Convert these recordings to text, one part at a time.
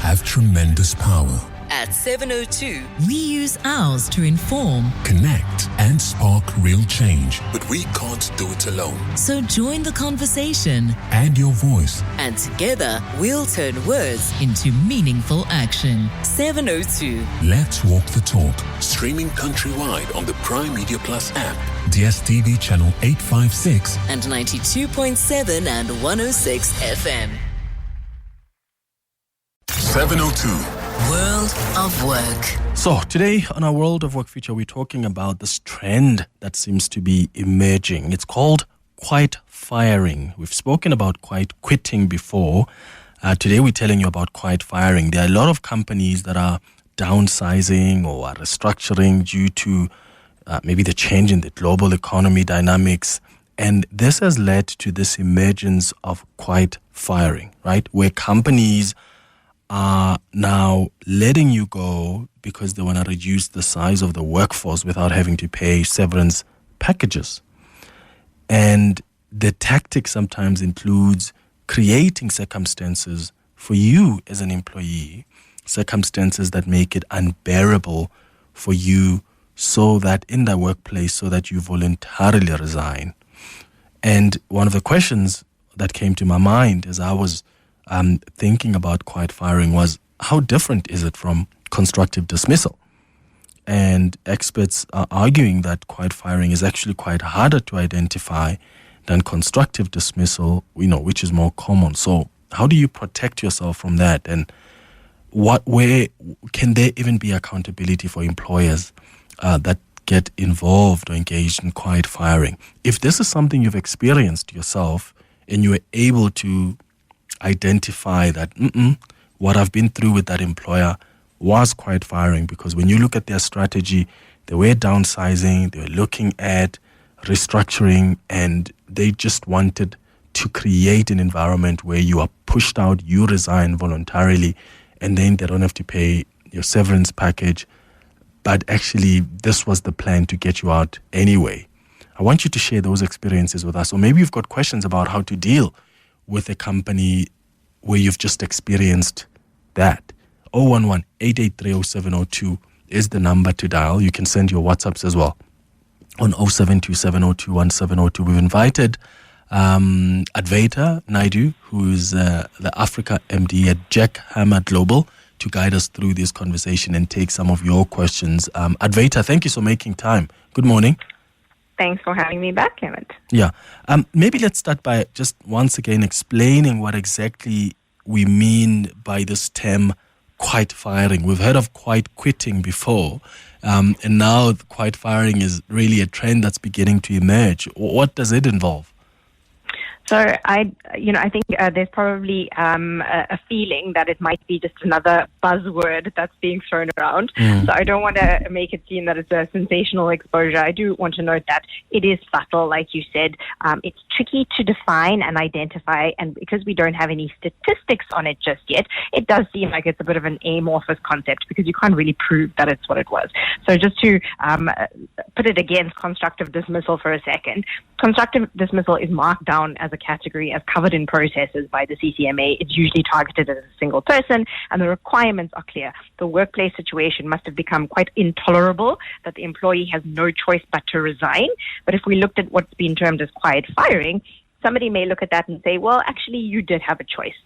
have tremendous power. At 702, we use ours to inform, connect, and spark real change. But we can't do it alone. So join the conversation. Add your voice. And together, we'll turn words into meaningful action. 702. Let's walk the talk. Streaming countrywide on the Prime Media Plus app, DSTV channel 856, and 92.7 and 106 FM. 702. World of Work. So today on our World of Work feature, we're talking about this trend that seems to be emerging. It's called quiet firing. We've spoken about quiet quitting before. Today we're telling you about quiet firing. There are a lot of companies that are downsizing or are restructuring due to maybe the change in the global economy dynamics. And this has led to this emergence of quiet firing, right? Where companies are now letting you go because they want to reduce the size of the workforce without having to pay severance packages. And the tactic sometimes includes creating circumstances for you as an employee, circumstances that make it unbearable for you so that in the workplace, so that you voluntarily resign. And one of the questions that came to my mind as I was thinking about quiet firing was, how different is it from constructive dismissal? And experts are arguing that quiet firing is actually quite harder to identify than constructive dismissal, which is more common. So how do you protect yourself from that? And where can there even be accountability for employers that get involved or engaged in quiet firing? If this is something you've experienced yourself and you were able to identify that what I've been through with that employer was quiet firing, because when you look at their strategy, they were downsizing, they were looking at restructuring, and they just wanted to create an environment where you are pushed out, you resign voluntarily, and then they don't have to pay your severance package. But actually, this was the plan to get you out anyway. I want you to share those experiences with us, or maybe you've got questions about how to deal with a company where you've just experienced that. 011-883-0702 is the number to dial. You can send your WhatsApps as well on 0727021702. We've invited Advaita Naidoo, who is the Africa MD at Jack Hammer Global, to guide us through this conversation and take some of your questions. Advaita, thank you for making time. Good morning. Thanks for having me back, Clement. Yeah. Maybe let's start by just once again explaining what exactly we mean by this term quiet firing. We've heard of quiet quitting before, and now quiet firing is really a trend that's beginning to emerge. What does it involve? So I think there's probably a feeling that it might be just another buzzword that's being thrown around. So I don't want to make it seem that it's a sensational exposure. I do want to note that it is subtle, like you said. It's tricky to define and identify, and because we don't have any statistics on it just yet, it does seem like it's a bit of an amorphous concept because you can't really prove that it's what it was. So just to put it against constructive dismissal for a second, constructive dismissal is marked down as a category as covered in processes by the CCMA. It's usually targeted at a single person, and the requirements are clear. The workplace situation must have become quite intolerable that the employee has no choice but to resign. But if we looked at what's been termed as quiet firing, somebody may look at that and say, well, actually, you did have a choice.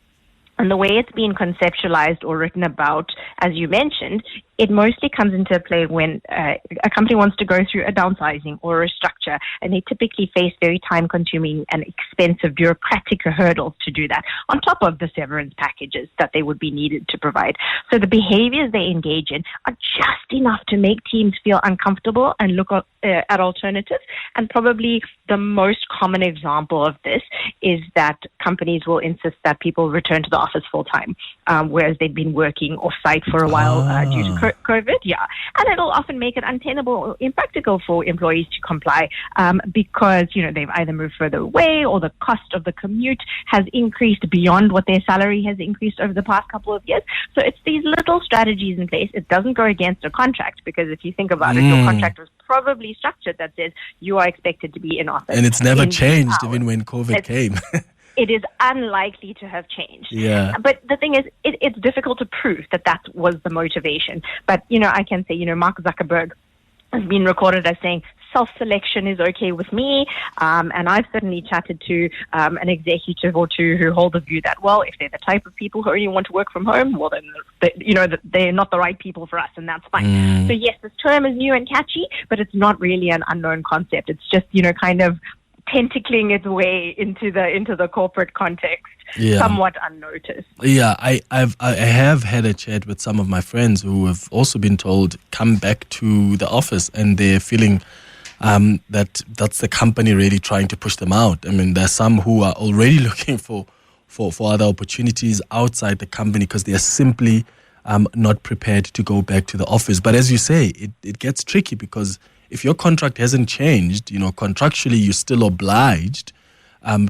And the way it's been conceptualized or written about, as you mentioned, it mostly comes into play when a company wants to go through a downsizing or a restructure, and they typically face very time-consuming and expensive bureaucratic hurdles to do that, on top of the severance packages that they would be needed to provide. So the behaviors they engage in are just enough to make teams feel uncomfortable and look at alternatives. And probably the most common example of this is that companies will insist that people return to the office full-time, whereas they've been working off-site for a while due to COVID. Yeah. And it'll often make it untenable or impractical for employees to comply because, they've either moved further away or the cost of the commute has increased beyond what their salary has increased over the past couple of years. So it's these little strategies in place. It doesn't go against a contract because if you think about it, your contract was probably structured that says you are expected to be in office. And it's never changed even when COVID came. it is unlikely to have changed. Yeah. But the thing is, it's difficult to prove that was the motivation. But, I can say, Mark Zuckerberg has been recorded as saying self-selection is okay with me. And I've certainly chatted to an executive or two who hold the view that, well, if they're the type of people who only want to work from home, well, then, they're not the right people for us, and that's fine. So, yes, this term is new and catchy, but it's not really an unknown concept. It's just, kind of tentacling its way into the corporate context, somewhat unnoticed. Yeah, I have had a chat with some of my friends who have also been told come back to the office, and they're feeling that's the company really trying to push them out. I mean, there's some who are already looking for other opportunities outside the company because they are simply not prepared to go back to the office. But as you say, it gets tricky because if your contract hasn't changed, contractually you're still obliged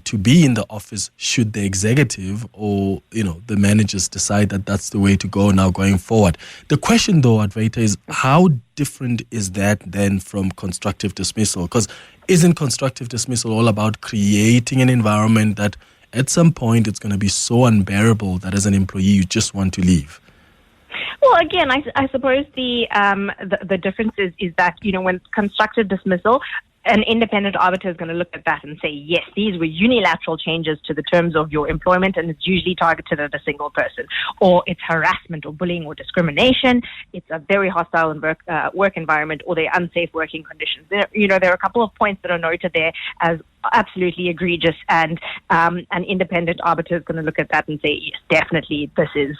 to be in the office should the executive or, the managers decide that that's the way to go now going forward. The question, though, Advaita, is how different is that then from constructive dismissal? Because isn't constructive dismissal all about creating an environment that at some point it's going to be so unbearable that as an employee you just want to leave? Well, again, I suppose the difference is that, when constructive dismissal, an independent arbiter is going to look at that and say, yes, these were unilateral changes to the terms of your employment, and it's usually targeted at a single person. Or it's harassment or bullying or discrimination. It's a very hostile work environment, or they're unsafe working conditions. There are a couple of points that are noted there as absolutely egregious, and an independent arbiter is going to look at that and say, yes, definitely, this is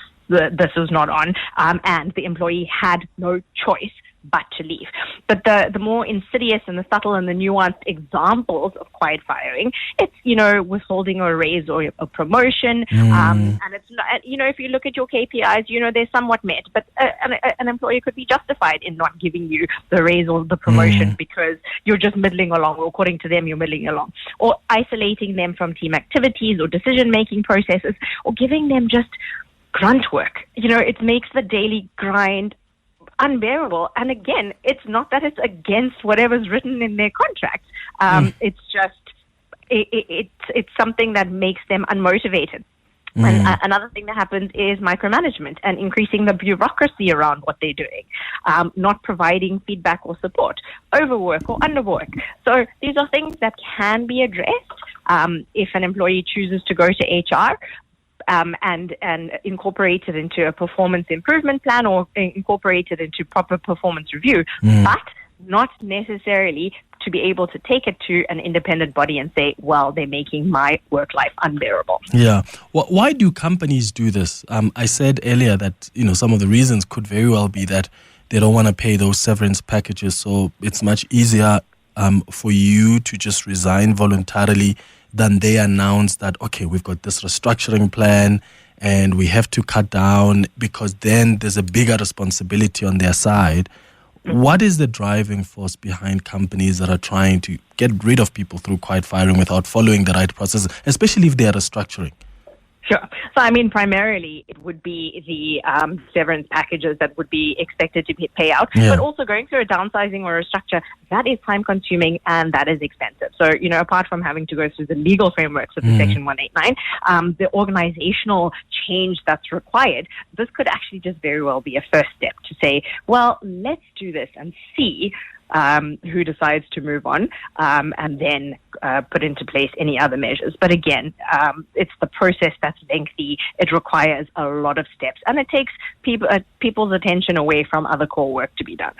not on, and the employee had no choice but to leave. But the more insidious and the subtle and the nuanced examples of quiet firing, it's, withholding a raise or a promotion. And it's not, if you look at your KPIs, they're somewhat met, but an employer could be justified in not giving you the raise or the promotion because you're just middling along, or according to them, you're middling along, or isolating them from team activities or decision-making processes, or giving them just grunt work. It makes the daily grind unbearable. And again, it's not that it's against whatever's written in their contract. It's just it's something that makes them unmotivated. And another thing that happens is micromanagement and increasing the bureaucracy around what they're doing, not providing feedback or support, overwork or underwork. So these are things that can be addressed if an employee chooses to go to HR. And incorporate it into a performance improvement plan or incorporate it into proper performance review, but not necessarily to be able to take it to an independent body and say, well, they're making my work life unbearable. Yeah. Why do companies do this? I said earlier that, some of the reasons could very well be that they don't want to pay those severance packages, so it's much easier for you to just resign voluntarily than they announce that, okay, we've got this restructuring plan and we have to cut down, because then there's a bigger responsibility on their side. What is the driving force behind companies that are trying to get rid of people through quiet firing without following the right process, especially if they are restructuring? Sure. So, primarily it would be the severance packages that would be expected to pay out. Yeah. But also going through a downsizing or a structure, that is time-consuming and that is expensive. So, apart from having to go through the legal frameworks of the Section 189, the organizational change that's required, this could actually just very well be a first step to say, well, let's do this and see who decides to move on, and then put into place any other measures. But again, it's the process that's lengthy. It requires a lot of steps, and it takes people's attention away from other core work to be done.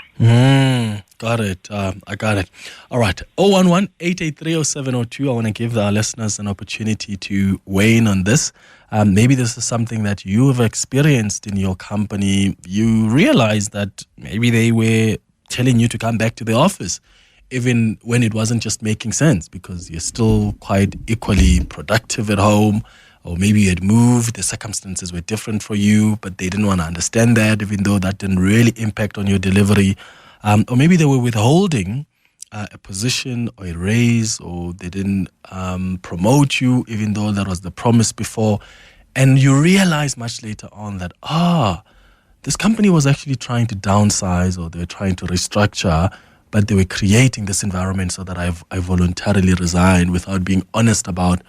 Got it. I got it. All right. 011-883-0702. I want to give our listeners an opportunity to weigh in on this. Maybe this is something that you have experienced in your company. You realize that maybe they were telling you to come back to the office, even when it wasn't just making sense, because you're still quite equally productive at home, or maybe you had moved, the circumstances were different for you, but they didn't want to understand that, even though that didn't really impact on your delivery. Or maybe they were withholding a position or a raise, or they didn't promote you, even though that was the promise before. And you realize much later on that, this company was actually trying to downsize, or they were trying to restructure, but they were creating this environment so that I voluntarily resigned without being honest about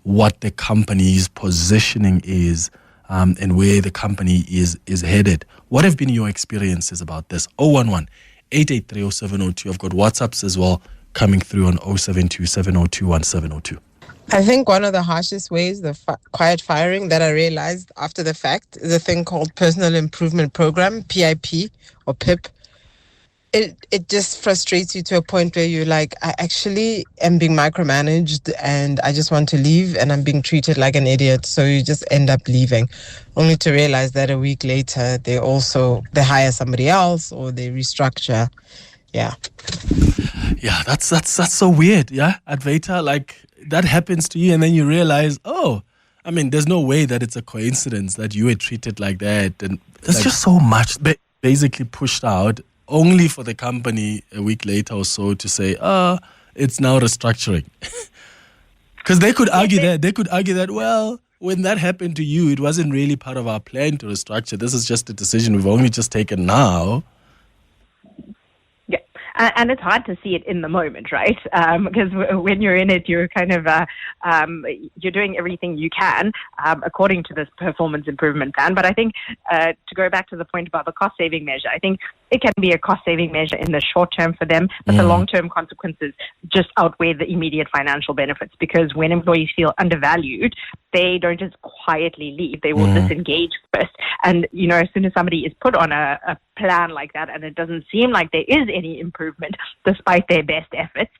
what the company's positioning is and where the company is headed. What have been your experiences about this? 011-883-0702. I've got WhatsApps as well coming through on 072-702-1702. I think one of the harshest ways, the quiet firing that I realized after the fact, is a thing called Personal Improvement Program, PIP or PIP. It just frustrates you to a point where you're like, I actually am being micromanaged and I just want to leave and I'm being treated like an idiot. So you just end up leaving, only to realize that a week later they hire somebody else or they restructure. Yeah. Yeah, that's so weird. Yeah, Advaita, like that happens to you and then you realize, there's no way that it's a coincidence that you were treated like that. And there's just so much basically pushed out only for the company a week later or so to say, it's now restructuring. Because they could argue that, well, when that happened to you, it wasn't really part of our plan to restructure. This is just a decision we've only just taken now. And it's hard to see it in the moment, right? Because when you're in it, you're kind of you're doing everything you can according to this performance improvement plan. But I think to go back to the point about the cost-saving measure, I think it can be a cost-saving measure in the short term for them, but the long-term consequences just outweigh the immediate financial benefits. Because when employees feel undervalued, they don't just quietly leave; they will disengage first. And as soon as somebody is put on a plan like that, and it doesn't seem like there is any improvement despite their best efforts,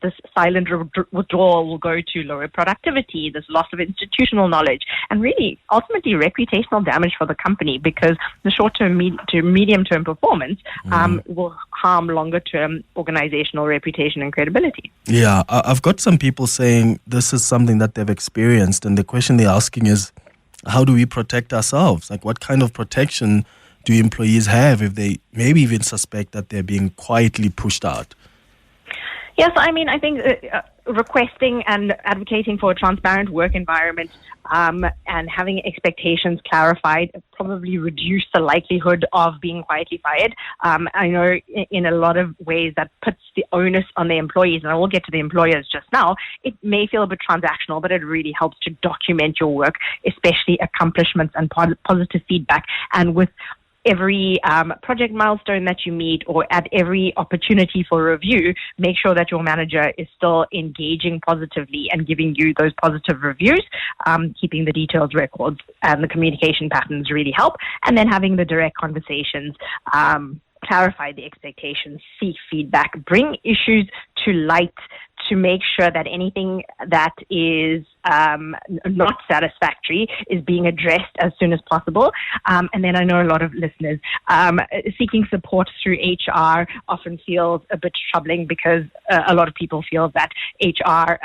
this silent withdrawal will go to lower productivity, this loss of institutional knowledge, and really ultimately reputational damage for the company, because the short-term to medium-term performance will harm longer-term organizational reputation and credibility. Yeah, I've got some people saying this is something that they've experienced, and the question they're asking is, how do we protect ourselves? Like, what kind of protection do employees have if they maybe even suspect that they're being quietly pushed out? Yes, I think requesting and advocating for a transparent work environment and having expectations clarified probably reduce the likelihood of being quietly fired. I know in a lot of ways that puts the onus on the employees, and I will get to the employers just now. It may feel a bit transactional, but it really helps to document your work, especially accomplishments and positive feedback. And with every project milestone that you meet or at every opportunity for review, make sure that your manager is still engaging positively and giving you those positive reviews. Keeping the detailed records and the communication patterns really help. And then having the direct conversations, clarify the expectations, seek feedback, bring issues to light to make sure that anything that is not satisfactory is being addressed as soon as possible. And then I know a lot of listeners seeking support through HR often feels a bit troubling, because a lot of people feel that HR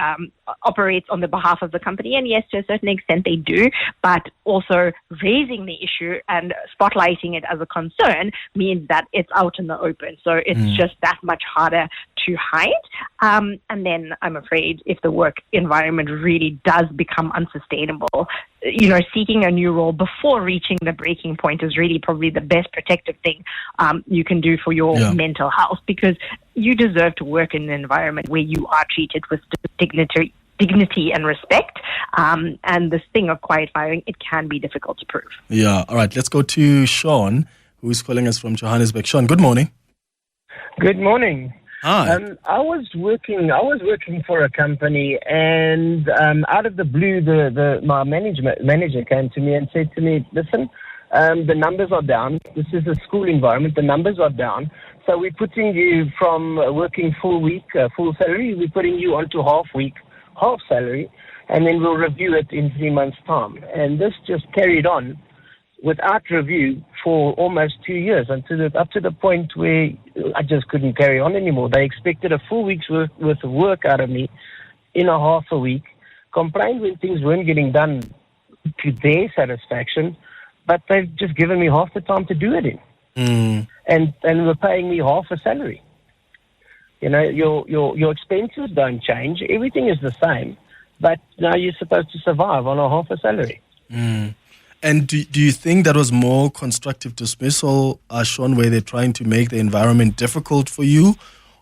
operates on the behalf of the company. And yes, to a certain extent they do, but also raising the issue and spotlighting it as a concern means that it's out in the open. So it's just that much harder to hide. And then I'm afraid if the work environment really does become unsustainable, seeking a new role before reaching the breaking point is really probably the best protective thing you can do for your mental health, because you deserve to work in an environment where you are treated with dignity and respect. And this thing of quiet firing, it can be difficult to prove. Yeah. All right. Let's go to Sean, who's calling us from Johannesburg. Sean, good morning. Good morning. Hi. I was working for a company, and out of the blue, my manager came to me and said to me, "Listen, the numbers are down. This is a school environment. The numbers are down. So we're putting you from working full week, full salary. We're putting you onto half week, half salary, and then we'll review it in 3 months' time." And this just carried on without review for almost 2 years, up to the point where I just couldn't carry on anymore. They expected a full week's worth of work out of me in a half a week, complained when things weren't getting done to their satisfaction, but they've just given me half the time to do it in. And were paying me half a salary. Your expenses don't change. Everything is the same, but now you're supposed to survive on a half a salary. And do you think that was more constructive dismissal, Sean, where they're trying to make the environment difficult for you?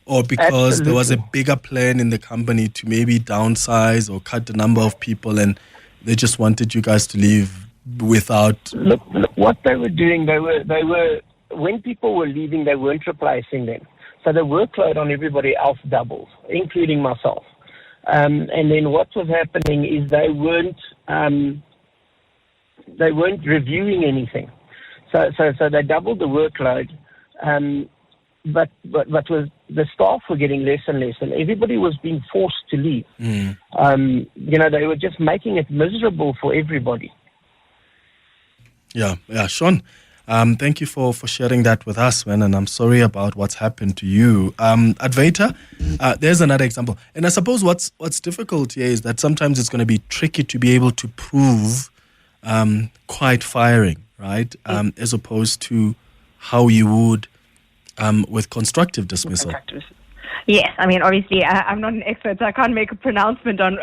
or because there was a bigger plan in the company to maybe downsize or cut the number of people, and they just wanted you guys to leave without... Look, what they were doing, they were when people were leaving, they weren't replacing them. So the workload on everybody else doubled, including myself. And then what was happening is they weren't reviewing anything. So they doubled the workload, but was the staff were getting less and less, and everybody was being forced to leave. They were just making it miserable for everybody. Yeah, Sean. Thank you for sharing that with us, man, and I'm sorry about what's happened to you. Advaita, there's another example. And I suppose what's difficult here is that sometimes it's going to be tricky to be able to prove quiet firing, right, as opposed to how you would with constructive dismissal. Yes, I mean, obviously, I'm not an expert, so I can't make a pronouncement on,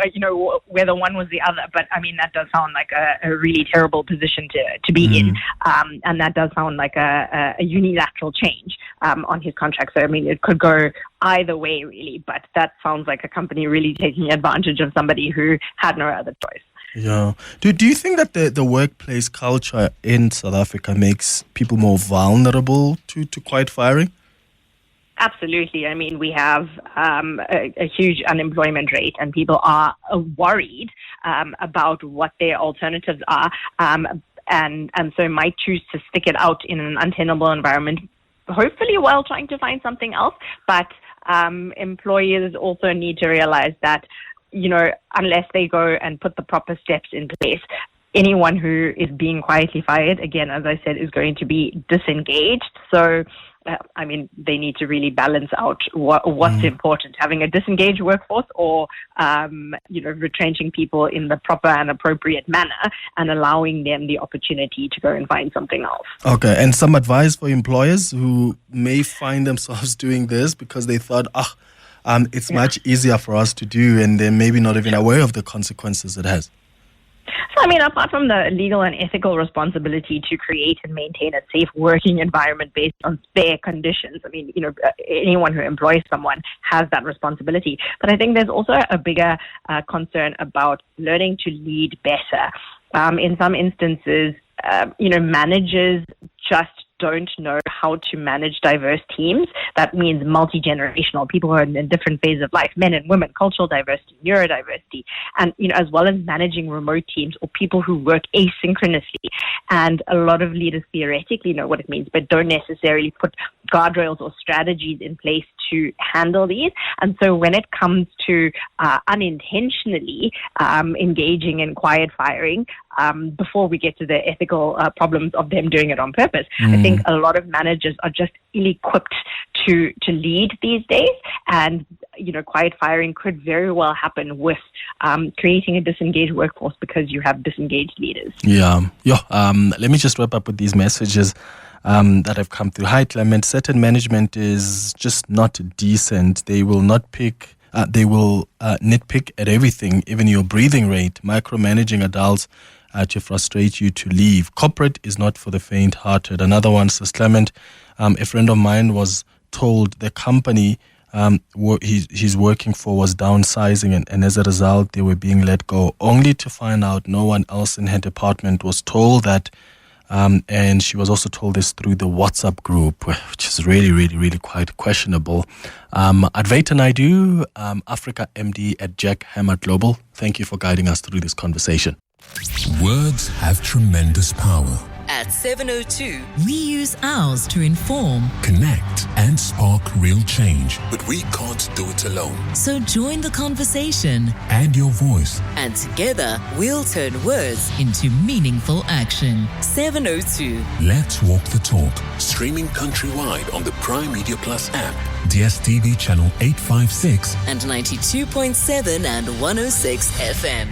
whether one was the other. But, I mean, that does sound like a really terrible position to be in. And that does sound like a unilateral change on his contract. So, I mean, it could go either way, really. But that sounds like a company really taking advantage of somebody who had no other choice. Yeah. Do you think that the workplace culture in South Africa makes people more vulnerable to quiet firing? Absolutely. I mean, we have a huge unemployment rate, and people are worried about what their alternatives are, and so might choose to stick it out in an untenable environment, hopefully while trying to find something else. But employers also need to realize that, unless they go and put the proper steps in place, anyone who is being quietly fired, again, as I said, is going to be disengaged. So, I mean, they need to really balance out what's important, having a disengaged workforce or, retrenching people in the proper and appropriate manner and allowing them the opportunity to go and find something else. Okay, and some advice for employers who may find themselves doing this because they thought, it's much easier for us to do, and they're maybe not even aware of the consequences it has. So, I mean, apart from the legal and ethical responsibility to create and maintain a safe working environment based on fair conditions, I mean, anyone who employs someone has that responsibility. But I think there's also a bigger concern about learning to lead better. In some instances, managers just don't know how to manage diverse teams. That means multi-generational, people who are in different phases of life, men and women, cultural diversity, neurodiversity, and, as well as managing remote teams or people who work asynchronously. And a lot of leaders theoretically know what it means, but don't necessarily put guardrails or strategies in place to handle these. And so when it comes to unintentionally engaging in quiet firing, before we get to the ethical problems of them doing it on purpose, I think a lot of managers are just ill-equipped to lead these days. And, quiet firing could very well happen with creating a disengaged workforce because you have disengaged leaders. Let me just wrap up with these messages that have come through. Hi, Clement. Certain management is just not decent. They will not pick... they will nitpick at everything, even your breathing rate, micromanaging adults to frustrate you to leave. Corporate is not for the faint-hearted. Another one says, Clement, a friend of mine was told the company he's working for was downsizing, and as a result, they were being let go, only to find out no one else in her department was told that. And she was also told this through the WhatsApp group, which is really, really, really quite questionable. Advaita Naidoo, Africa MD at Jack Hammer Global, thank you for guiding us through this conversation. Words have tremendous power. At 7:02, we use ours to inform, Connect and spark real change. But we can't do it alone. So join the conversation. Add your voice. And together, we'll turn words into meaningful action. 7:02. Let's walk the talk. Streaming countrywide on the Prime Media Plus app, DSTV channel 856 and 92.7 and 106 FM.